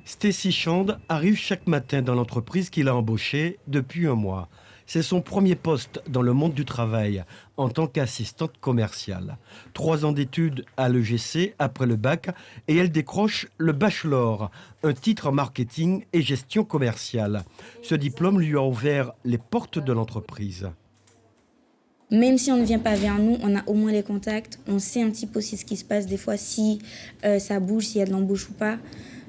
Stacy Shand arrive chaque matin dans l'entreprise qu'il a embauchée depuis un mois. C'est son premier poste dans le monde du travail en tant qu'assistante commerciale. 3 ans d'études à l'EGC après le bac et elle décroche le bachelor, un titre en marketing et gestion commerciale. Ce diplôme lui a ouvert les portes de l'entreprise. Même si on ne vient pas vers nous, on a au moins les contacts. On sait un petit peu aussi ce qui se passe des fois, si ça bouge, s'il y a de l'embauche ou pas.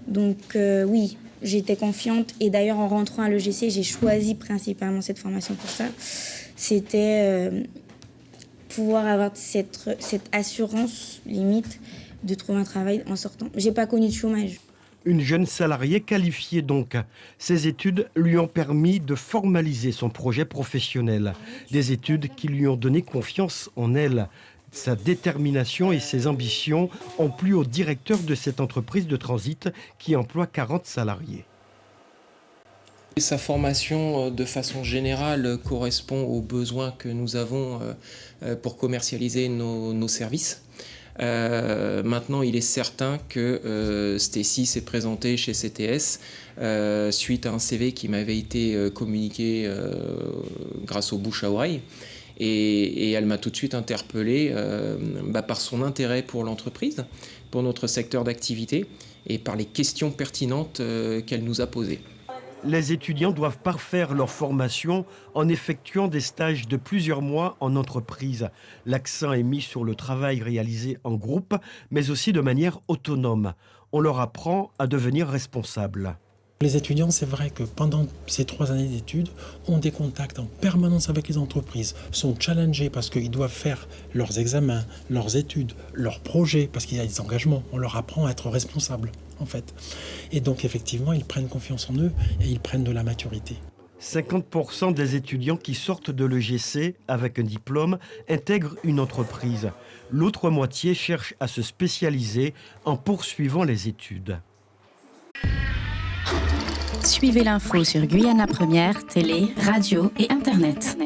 Donc oui, j'étais confiante. Et d'ailleurs, en rentrant à l'EGC, j'ai choisi principalement cette formation pour ça. C'était pouvoir avoir cette assurance, limite, de trouver un travail en sortant. J'ai pas connu de chômage. Une jeune salariée qualifiée donc. Ces études lui ont permis de formaliser son projet professionnel. Des études qui lui ont donné confiance en elle. Sa détermination et ses ambitions ont plu au directeur de cette entreprise de transit qui emploie 40 salariés. Sa formation, de façon générale, correspond aux besoins que nous avons pour commercialiser nos services. Maintenant, il est certain que Stacy s'est présentée chez CTS suite à un CV qui m'avait été communiqué grâce au bouche à oreille. Et elle m'a tout de suite interpellé par son intérêt pour l'entreprise, pour notre secteur d'activité et par les questions pertinentes qu'elle nous a posées. Les étudiants doivent parfaire leur formation en effectuant des stages de plusieurs mois en entreprise. L'accent est mis sur le travail réalisé en groupe, mais aussi de manière autonome. On leur apprend à devenir responsables. Les étudiants, c'est vrai que pendant ces 3 années d'études, ont des contacts en permanence avec les entreprises, sont challengés parce qu'ils doivent faire leurs examens, leurs études, leurs projets, parce qu'il y a des engagements. On leur apprend à être responsables, en fait. Et donc, effectivement, ils prennent confiance en eux et ils prennent de la maturité. 50% des étudiants qui sortent de l'EGC avec un diplôme intègrent une entreprise. L'autre moitié cherche à se spécialiser en poursuivant les études. Suivez l'info sur Guyana Première, télé, radio et Internet.